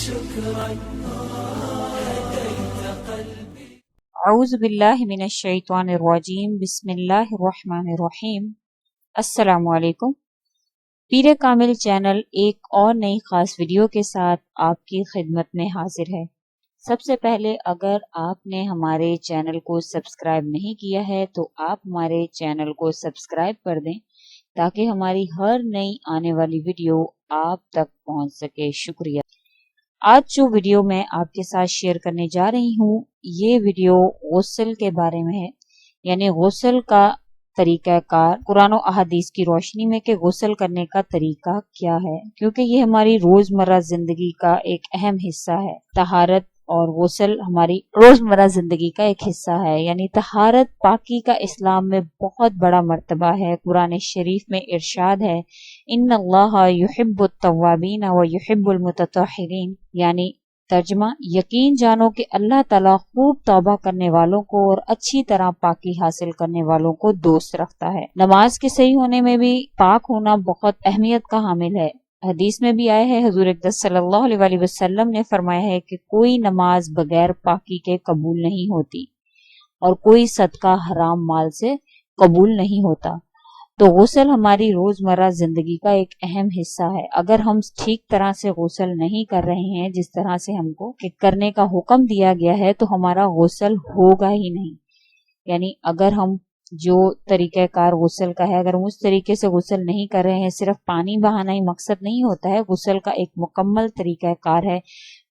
شكرا هديت قلبي. اعوذ باللہ من الشیطان الرجیم، بسم اللہ الرحمن الرحیم۔ السلام علیکم۔ پیر کامل چینل ایک اور نئی خاص ویڈیو کے ساتھ آپ کی خدمت میں حاضر ہے۔ سب سے پہلے اگر آپ نے ہمارے چینل کو سبسکرائب نہیں کیا ہے تو آپ ہمارے چینل کو سبسکرائب کر دیں تاکہ ہماری ہر نئی آنے والی ویڈیو آپ تک پہنچ سکے۔ شکریہ۔ آج جو ویڈیو میں آپ کے ساتھ شیئر کرنے جا رہی ہوں، یہ ویڈیو غسل کے بارے میں ہے، یعنی غسل کا طریقہ کار قرآن و احادیث کی روشنی میں کہ غسل کرنے کا طریقہ کیا ہے، کیونکہ یہ ہماری روزمرہ زندگی کا ایک اہم حصہ ہے۔ طہارت اور غسل ہماری روزمرہ زندگی کا ایک حصہ ہے، یعنی طہارت پاکی کا اسلام میں بہت بڑا مرتبہ ہے۔ قرآن شریف میں ارشاد ہے، ان اللہ یحب التوابین و یحب المتطہرین، یعنی ترجمہ، یقین جانو کہ اللہ تعالیٰ خوب توبہ کرنے والوں کو اور اچھی طرح پاکی حاصل کرنے والوں کو دوست رکھتا ہے۔ نماز کے صحیح ہونے میں بھی پاک ہونا بہت اہمیت کا حامل ہے۔ حدیث میں بھی آیا ہے، حضور اقدس صلی اللہ علیہ وسلم نے فرمایا ہے کہ کوئی نماز بغیر پاکی کے قبول نہیں ہوتی اور کوئی صدقہ حرام مال سے قبول نہیں ہوتا۔ تو غسل ہماری روزمرہ زندگی کا ایک اہم حصہ ہے۔ اگر ہم ٹھیک طرح سے غسل نہیں کر رہے ہیں جس طرح سے ہم کو کرنے کا حکم دیا گیا ہے تو ہمارا غسل ہوگا ہی نہیں۔ یعنی اگر ہم جو طریقہ کار غسل کا ہے، اگر ہم اس طریقے سے غسل نہیں کر رہے ہیں، صرف پانی بہانا ہی مقصد نہیں ہوتا ہے، غسل کا ایک مکمل طریقہ کار ہے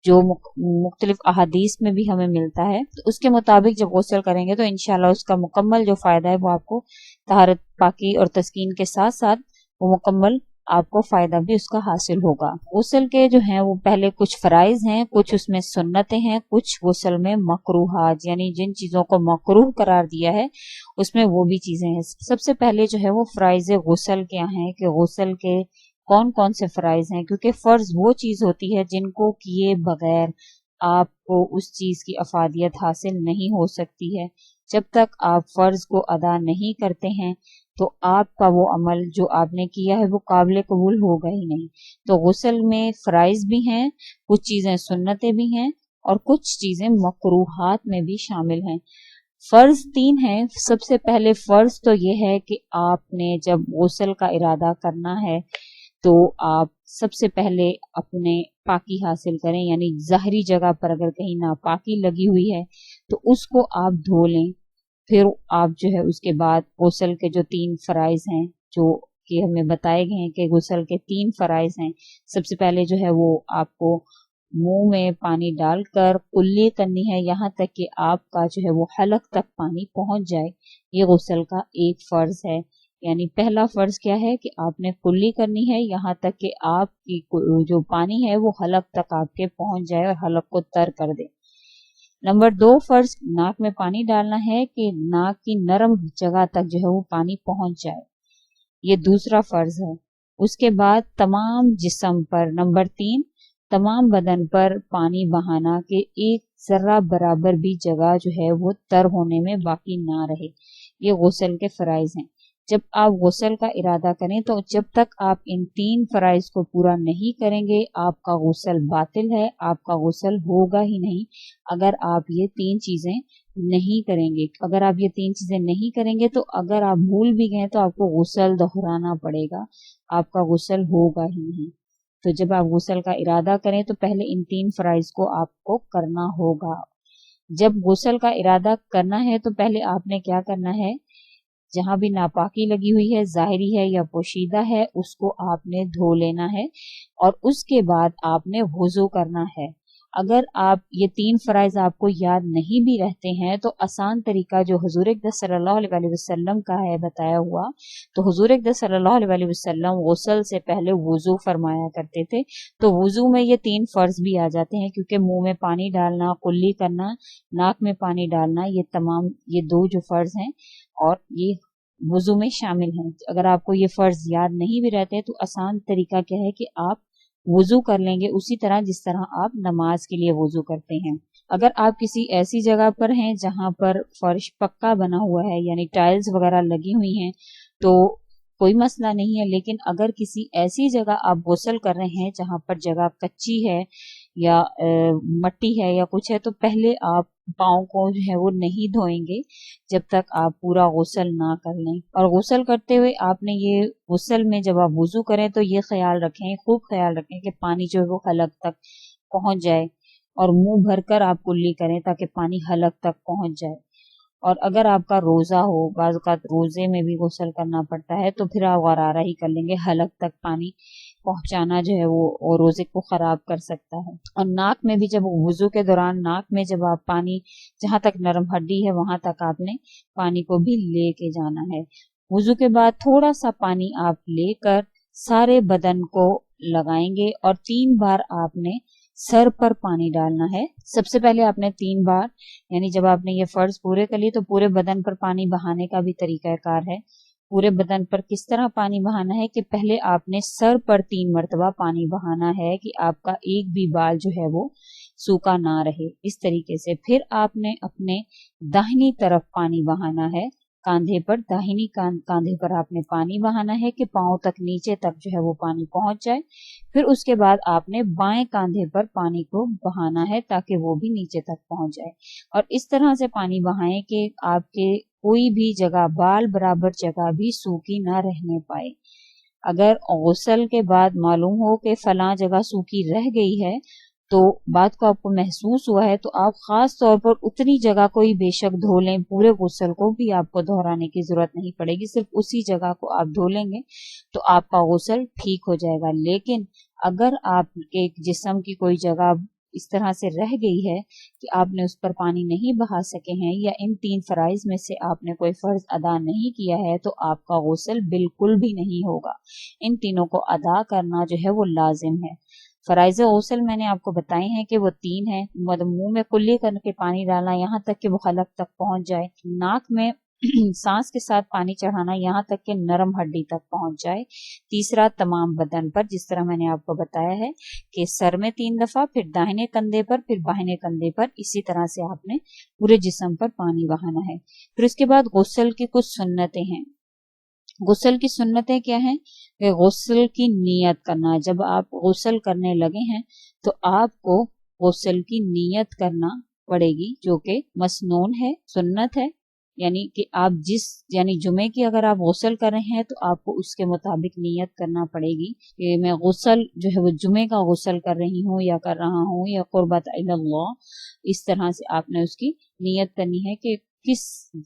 جو مختلف احادیث میں بھی ہمیں ملتا ہے۔ تو اس کے مطابق جب غسل کریں گے تو انشاءاللہ اس کا مکمل جو فائدہ ہے وہ آپ کو طہارت، پاکی اور تسکین کے ساتھ ساتھ وہ مکمل آپ کو فائدہ بھی اس کا حاصل ہوگا۔ غسل کے جو ہیں وہ پہلے کچھ فرائض ہیں، کچھ اس میں سنتیں ہیں، کچھ غسل میں مکروہات، یعنی جن چیزوں کو مکروہ قرار دیا ہے اس میں وہ بھی چیزیں ہیں۔ سب سے پہلے جو ہے وہ فرائض غسل کیا ہیں، کہ غسل کے کون کون سے فرائض ہیں، کیونکہ فرض وہ چیز ہوتی ہے جن کو کیے بغیر آپ کو اس چیز کی افادیت حاصل نہیں ہو سکتی ہے۔ جب تک آپ فرض کو ادا نہیں کرتے ہیں تو آپ کا وہ عمل جو آپ نے کیا ہے وہ قابل قبول ہوگا ہی نہیں۔ تو غسل میں فرائض بھی ہیں، کچھ چیزیں سنتیں بھی ہیں اور کچھ چیزیں مکروہات میں بھی شامل ہیں۔ فرض 3 ہیں۔ سب سے پہلے فرض تو یہ ہے کہ آپ نے جب غسل کا ارادہ کرنا ہے تو آپ سب سے پہلے اپنے پاکی حاصل کریں، یعنی ظاہری جگہ پر اگر کہیں ناپاکی لگی ہوئی ہے تو اس کو آپ دھو لیں۔ پھر آپ جو ہے اس کے بعد غسل کے جو 3 فرائض ہیں جو کہ ہمیں بتائے گئے ہیں کہ غسل کے 3 فرائض ہیں، سب سے پہلے جو ہے وہ آپ کو منہ میں پانی ڈال کر کلی کرنی ہے یہاں تک کہ آپ کا جو ہے وہ حلق تک پانی پہنچ جائے۔ یہ غسل کا ایک فرض ہے، یعنی پہلا فرض کیا ہے کہ آپ نے کلی کرنی ہے یہاں تک کہ آپ کی جو پانی ہے وہ حلق تک آپ کے پہنچ جائے اور حلق کو تر کر دے۔ نمبر 2 فرض ناک میں پانی ڈالنا ہے کہ ناک کی نرم جگہ تک جو ہے وہ پانی پہنچ جائے، یہ دوسرا فرض ہے۔ اس کے بعد تمام جسم پر، نمبر 3 تمام بدن پر پانی بہانا کہ ایک ذرہ برابر بھی جگہ جو ہے وہ تر ہونے میں باقی نہ رہے، یہ غسل کے فرائض ہیں۔ جب آپ غسل کا ارادہ کریں تو جب تک آپ ان 3 فرائض کو پورا نہیں کریں گے آپ کا غسل باطل ہے، آپ کا غسل ہوگا ہی نہیں اگر آپ یہ 3 چیزیں نہیں کریں گے۔ اگر آپ یہ 3 چیزیں نہیں کریں گے تو اگر آپ بھول بھی گئے تو آپ کو غسل دہرانا پڑے گا، آپ کا غسل ہوگا ہی نہیں۔ تو جب آپ غسل کا ارادہ کریں تو پہلے ان 3 فرائض کو آپ کو کرنا ہوگا۔ جب غسل کا ارادہ کرنا ہے تو پہلے آپ نے کیا کرنا ہے، جہاں بھی ناپاکی لگی ہوئی ہے، ظاہری ہے یا پوشیدہ ہے، اس کو آپ نے دھو لینا ہے اور اس کے بعد آپ نے وضو کرنا ہے۔ اگر آپ یہ 3 فرائض آپ کو یاد نہیں بھی رہتے ہیں تو آسان طریقہ جو حضور اقدس صلی اللہ علیہ وسلم کا ہے بتایا ہوا، تو حضور اقدس صلی اللہ علیہ وسلم غسل سے پہلے وضو فرمایا کرتے تھے، تو وضو میں یہ 3 فرض بھی آ جاتے ہیں، کیونکہ منہ میں پانی ڈالنا، کلی کرنا، ناک میں پانی ڈالنا، یہ 2 جو فرض ہیں اور یہ وضو میں شامل ہیں۔ اگر آپ کو یہ فرض یاد نہیں بھی رہتے تو آسان طریقہ کیا ہے کہ آپ وضو کر لیں گے اسی طرح جس طرح آپ نماز کے لیے وضو کرتے ہیں۔ اگر آپ کسی ایسی جگہ پر ہیں جہاں پر فرش پکا بنا ہوا ہے، یعنی ٹائلز وغیرہ لگی ہوئی ہیں، تو کوئی مسئلہ نہیں ہے، لیکن اگر کسی ایسی جگہ آپ غسل کر رہے ہیں جہاں پر جگہ کچی ہے या मट्टी है या कुछ है, तो पहले आप पाँव को जो है वो नहीं धोएंगे जब तक आप पूरा गुस्ल ना कर लें। और गुस्ल करते हुए आपने ये गुस्ल में जब आप वुजू करें तो ये ख्याल रखें, खूब ख्याल रखें कि पानी जो है वो हलक तक पहुंच जाए, और मुंह भरकर आप कुल्ली करें ताकि पानी हलक तक पहुंच जाए। और अगर आपका रोजा हो, बाज़ औक़ात रोजे में भी गुस्ल करना पड़ता है, तो फिर आप गरारा ही कर लेंगे, हलक तक पानी पहुंचाना जो है वो रोजे को खराब कर सकता है। और नाक में भी जब वुजू के दौरान नाक में जब आप पानी, जहां तक नरम हड्डी है वहां तक आपने पानी को भी लेके जाना है। वुजू के बाद थोड़ा सा पानी आप लेकर सारे बदन को लगाएंगे और 3 बार आपने सर पर पानी डालना है। सबसे पहले आपने 3 बार, यानी जब आपने ये फर्ज पूरे कर लिए तो पूरे बदन पर पानी बहाने का भी तरीकाकार है। पूरे बदन पर किस तरह पानी बहाना है कि पहले आपने सर पर 3 मरतबा पानी बहाना है कि आपका एक भी बाल जो है वो सूखा ना रहे, इस तरीके से। फिर आपने अपने दाहिनी तरफ पानी बहाना है, कांधे पर, दाहिनी कांधे पर आपने पानी बहाना है कि पांव तक नीचे तक जो है वो पानी पहुंच जाए। फिर उसके बाद आपने बाएं कांधे पर पानी को बहाना है ताकि वो भी नीचे तक पहुंच जाए। और इस तरह से पानी बहाएं कि आपके कोई भी जगह, बाल बराबर जगह भी सूखी ना रहने पाए। अगर गुस्ल के बाद मालूम हो कि फलां जगह सूखी रह गई है, तो बात को आपको महसूस हुआ है, तो आप खास तौर पर उतनी जगह को ही बेशक धो लें, पूरे गुस्ल को भी आपको दोहराने की जरूरत नहीं पड़ेगी, सिर्फ उसी जगह को आप धो लेंगे तो आपका गुस्ल ठीक हो जाएगा। लेकिन अगर आपके जिस्म की कोई जगह इस तरह से रह गई है कि आपने उस पर पानी नहीं बहा सके हैं, या इन 3 फराइज में से आपने कोई फर्ज अदा नहीं किया है, तो आपका गुस्ल बिल्कुल भी नहीं होगा। इन तीनों को अदा करना जो है वो लाजिम है। फराइज गुस्ल मैंने आपको बताए हैं कि वो 3 हैं। मतलब मुंह में कुल्ली करके पानी डालना यहाँ तक कि वो हलक तक पहुंच जाए, नाक में सांस के साथ पानी चढ़ाना यहाँ तक कि नरम हड्डी तक पहुंच जाए। तीसरा, तमाम बदन पर, जिस तरह मैंने आपको बताया है कि सर में 3 दफा, फिर दाहिने कंधे पर, फिर बाहिने कंधे पर, इसी तरह से आपने पूरे जिस्म पर पानी बहाना है। फिर उसके बाद गुस्ल की कुछ सुन्नतें हैं। गुस्ल की सुन्नतें क्या हैं? कि गुस्ल की नियत करना। जब आप गुस्ल करने लगे हैं तो आपको गुस्ल की नियत करना पड़ेगी, जो कि मसनून है, सुन्नत है। यानी कि आप यानी जुमे की अगर आप गुस्ल कर रहे हैं तो आपको उसके मुताबिक नियत करना पड़ेगी कि मैं गुस्ल जो है वो जुमे का गुस्ल कर रही हूँ या कर रहा हूँ, या कुर्बत इल्लल्लाह, इस तरह से आपने उसकी नियत करनी है कि किस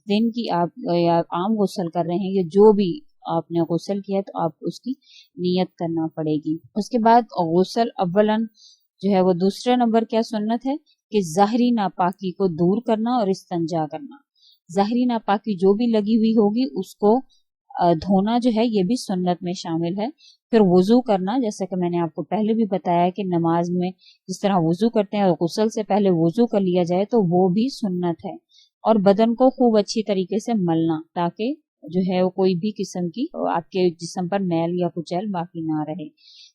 दिन की आप या आम गुस्ल कर रहे हैं, या जो भी आपने गुस्ल किया तो आपको उसकी नियत करना पड़ेगी। उसके बाद गुस्ल अव्वलन जो है वो दूसरे नंबर क्या सुन्नत है कि ज़ाहिरी नापाकी को दूर करना और इस्तंजा करना। ज़ाहिरी नापाकी जो भी लगी हुई होगी उसको धोना जो है ये भी सुन्नत में शामिल है। फिर वुजू करना, जैसा कि मैंने आपको पहले भी बताया कि नमाज में जिस तरह वुजू करते हैं और गुस्ल से पहले वुजू कर लिया जाए तो वो भी सुन्नत है। और बदन को खूब अच्छी तरीके से मलना ताकि जो है वो कोई भी किस्म की आपके जिस्म पर मैल या कुचैल बाकी ना रहे।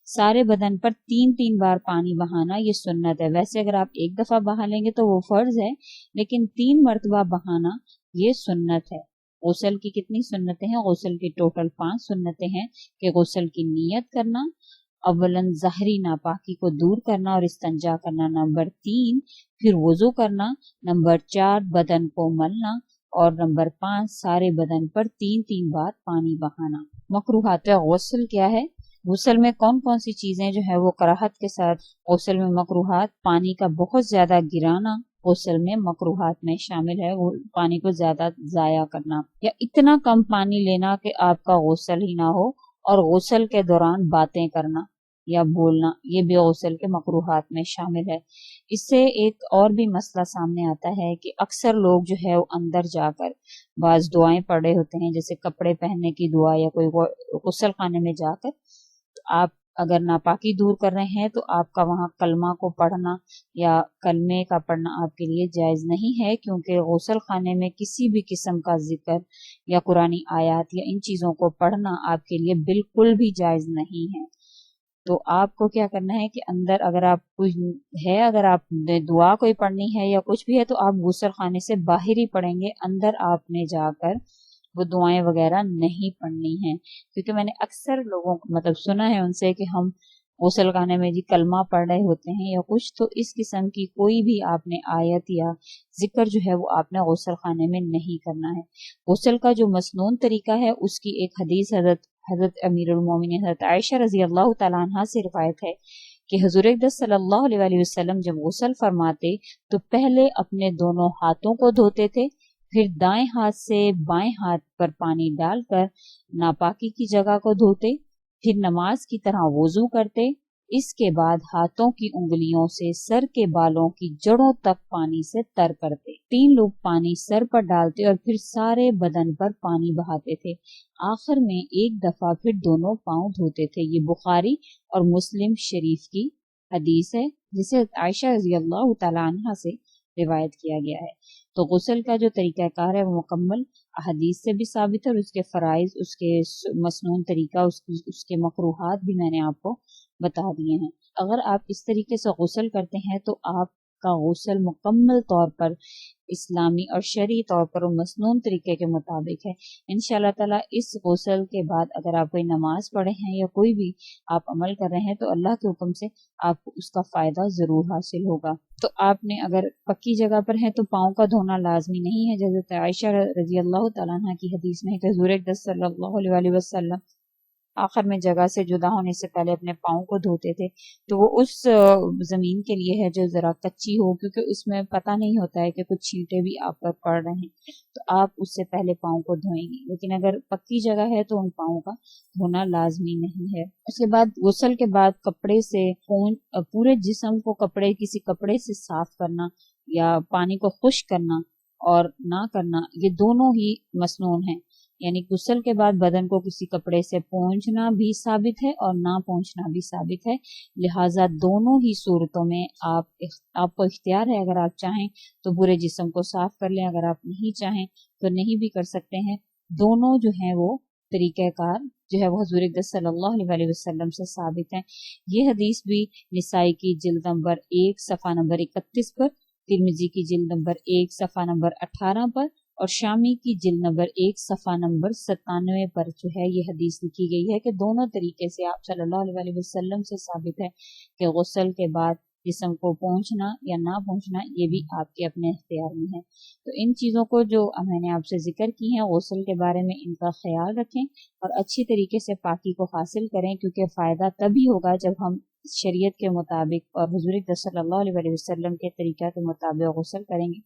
सारे बदन पर 3-3 बार पानी बहाना ये सुन्नत है। वैसे अगर आप एक दफा बहा लेंगे तो वो फर्ज है, लेकिन 3 मरतबा बहाना ये सुन्नत है। गुस्ल की कितनी सुन्नतें हैं? गुस्ल की टोटल 5 सुन्नतें हैं कि गुस्ल की नियत करना, अव्वलन ज़ाहिरी नापाकी को दूर करना और इस्तंजा करना, नंबर 3 फिर वुजू करना, नंबर 4 बदन को मलना, और नंबर 5 सारे बदन पर 3-3 बार पानी बहाना। मकरूहात गुस्ल क्या है? गुस्ल में कौन कौन सी चीजें जो है वो कराहत के साथ गुस्ल में मकरूहात, पानी का बहुत ज्यादा गिराना गुस्ल में मकरूहात में शामिल है। वो पानी को ज्यादा जाया करना या इतना कम पानी लेना कि आपका गुस्ल ही ना हो, और गुस्ल के दौरान बातें करना या बोलना, ये भी गुस्ल के मकरूहात में शामिल है। इससे एक और भी मसला सामने आता है कि अक्सर लोग जो है वो अंदर जाकर बाज दुआएं पढ़ रहे होते हैं, जैसे कपड़े पहनने की दुआ या कोई गुस्ल खाने में जाकर, तो आप अगर नापाकी दूर कर रहे हैं तो आपका वहां कलमा को पढ़ना या कलमे का पढ़ना आपके लिए जायज नहीं है, क्योंकि गुस्ल खाने में किसी भी किस्म का जिक्र या कुरानी आयात या इन चीजों को पढ़ना आपके लिए बिल्कुल भी जायज नहीं है। तो आपको क्या करना है कि अंदर अगर आप कुछ है, अगर आप दुआ कोई पढ़नी है या कुछ भी है, तो आप गुस्ल खाने से बाहर ही पढ़ेंगे, अंदर आपने जाकर वो दुआएं वगैरह नहीं पढ़नी है। क्योंकि मैंने अक्सर लोगों को मतलब सुना है उनसे कि हम गुसल खाने में जी कलमा पढ़ रहे होते हैं या कुछ, तो इस किस्म की कोई भी आपने आयत या जिक्र जो है वो आपने गुसल खाने में नहीं करना है। गुसल का जो मसनून तरीका है उसकी एक हदीस हजरत अमीरुल मोमिनीन हजरत आयशा रजी अल्लाह तआला अन्हा से रिवायत है कि हुजूर अक़दस सल्लल्लाहु अलैहि वसल्लम जब गुसल फरमाते तो पहले अपने दोनों हाथों को धोते थे, फिर दाएं हाथ से बाएं हाथ पर पानी डालकर नापाकी की जगह को धोते, फिर नमाज की तरह वुजू करते। इसके बाद हाथों की उंगलियों से सर के बालों की जड़ों तक पानी से तर करते। 3 लोग पानी सर पर डालते और फिर सारे बदन पर पानी बहाते थे। आखिर में एक दफा फिर दोनों पांव धोते थे। ये बुखारी और मुस्लिम शरीफ की हदीस है जिसे आयशा रज़ी अल्लाह तआला अन्हा से रिवायत किया गया है। तो गुस्ल का जो तरीक़ाकार है वो मुकम्मल हदीस से भी साबित है और उसके फ़राइज़, उसके मसनून तरीका, उसके मकरूहात भी मैंने आपको बता दिए हैं। अगर आप इस तरीके से गुस्ल करते हैं तो आपका गुस्ल मुकम्मल तौर पर इस्लामी और शरई तौर पर मसनून तरीके के मुताबिक है। इंशाअल्लाह ताला इस गुस्ल के बाद अगर आप कोई नमाज पढ़े हैं या कोई भी आप अमल कर रहे हैं तो अल्लाह के हुक्म से आपको उसका फ़ायदा ज़रूर हासिल होगा। तो आपने अगर पक्की जगह पर है तो पाँव का धोना लाजमी नहीं है। हज़रत आयशा रज़ी अल्लाह तआला अन्हा की हदीस में है कि हुज़ूर अक़दस सल्लल्लाहु अलैहि वसल्लम आखिर में जगह से जुदा होने से पहले अपने पाँव को धोते थे। तो वो उस ज़मीन के लिए है जो ज़रा कच्ची हो, क्योंकि उसमें पता नहीं होता है कि कुछ छींटे भी आप पर पड़ रहे हैं, तो आप उससे पहले पाँव को धोएंगे। लेकिन अगर पक्की जगह है तो उन पाँव का धोना लाजमी नहीं है। उसके बाद गुस्ल के बाद कपड़े से पूरे जिस्म को किसी कपड़े से साफ करना या पानी को खुश्क करना और ना करना, ये दोनों ही मसनून है। यानी गुस्ल के बाद बदन को किसी कपड़े से पोंछना भी साबित है और ना पोंछना भी साबित है। लिहाजा दोनों ही सूरतों में आपको इख्तियार है। अगर आप चाहें तो पूरे जिस्म को साफ कर लें, अगर आप नहीं चाहें तो नहीं भी कर सकते हैं। दोनों जो हैं वो तरीक़ाकार जो है वो हुज़ूर अक़दस सल्लल्लाहु अलैहि वसल्लम से साबित है। ये हदीस भी निसाई की जिल्द नंबर 1 सफ़ा नंबर 31 पर, तिरमिज़ी की जिल्द नंबर 1 सफ़ा नंबर 18 पर और शामी की जिल्द नंबर 1 सफ़ा नंबर 97 पर जो है ये हदीस लिखी गई है कि दोनों तरीके से आप सल्लल्लाहु अलैहि वसल्लम से साबित है कि गुस्ल के बाद जिस्म को पोंछना या ना पोंछना ये भी आपके अपने इख्तियार में है। तो इन चीज़ों को जो मैंने आपसे जिक्र की हैं गुस्ल के बारे में, इनका ख्याल रखें और अच्छी तरीके से पाकी को हासिल करें, क्योंकि फ़ायदा तभी होगा जब हम शरीयत के मुताबिक और हुज़ूर सल्लल्लाहु अलैहि वसल्लम के तरीक़ा के मुताबिक गुस्ल करेंगे,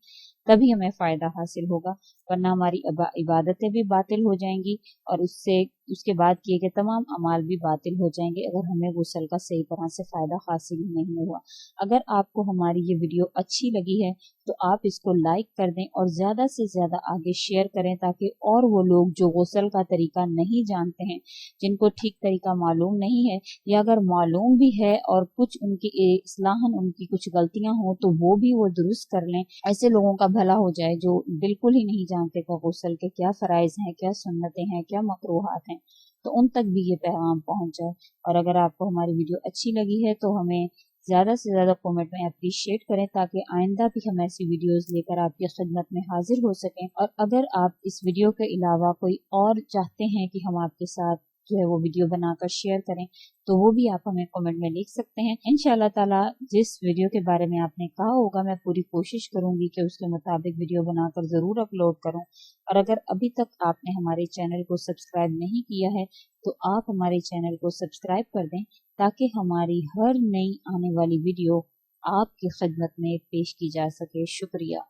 तभी हमें फ़ायदा हासिल होगा, वरना हमारी इबादतें भी बातिल हो जाएंगी और उसके बाद किए गए तमाम अमाल भी बातिल हो जाएंगे अगर हमें गुस्ल का सही तरह से फ़ायदा हासिल नहीं हुआ। अगर आपको हमारी ये वीडियो अच्छी लगी है तो आप इसको लाइक कर दें और ज़्यादा से ज़्यादा आगे शेयर करें, ताकि और वो लोग जो गुस्ल का तरीका नहीं जानते हैं, जिनको ठीक तरीका मालूम नहीं है या अगर मालूम भी है और कुछ उनकी इस्लाहन उनकी कुछ गलतियां हो तो वो भी वो दुरुस्त कर लें। ऐसे लोगों का भला हो जाए जो बिल्कुल ही नहीं जानते कि गुस्ल के क्या फ़राइज़ हैं, क्या सुन्नतें हैं, क्या मकरूहात हैं, तो उन तक भी ये पैगाम पहुंच जाए। और अगर आपको हमारी वीडियो अच्छी लगी है तो हमें ज़्यादा से ज़्यादा कमेंट में अप्रिशिएट करें, ताकि आइंदा भी हम ऐसी वीडियोस लेकर आपकी खिदमत में हाजिर हो सकें। और अगर आप इस वीडियो के अलावा कोई और चाहते हैं कि हम आपके साथ जो है वो वीडियो बनाकर शेयर करें, तो वो भी आप हमें कमेंट में लिख सकते हैं। इंशाअल्लाह ताला जिस वीडियो के बारे में आपने कहा होगा मैं पूरी कोशिश करूंगी कि उसके मुताबिक वीडियो बनाकर ज़रूर अपलोड करूं। और अगर अभी तक आपने हमारे चैनल को सब्सक्राइब नहीं किया है तो आप हमारे चैनल को सब्सक्राइब कर दें, ताकि हमारी हर नई आने वाली वीडियो आपकी खिदमत में पेश की जा सके। शुक्रिया।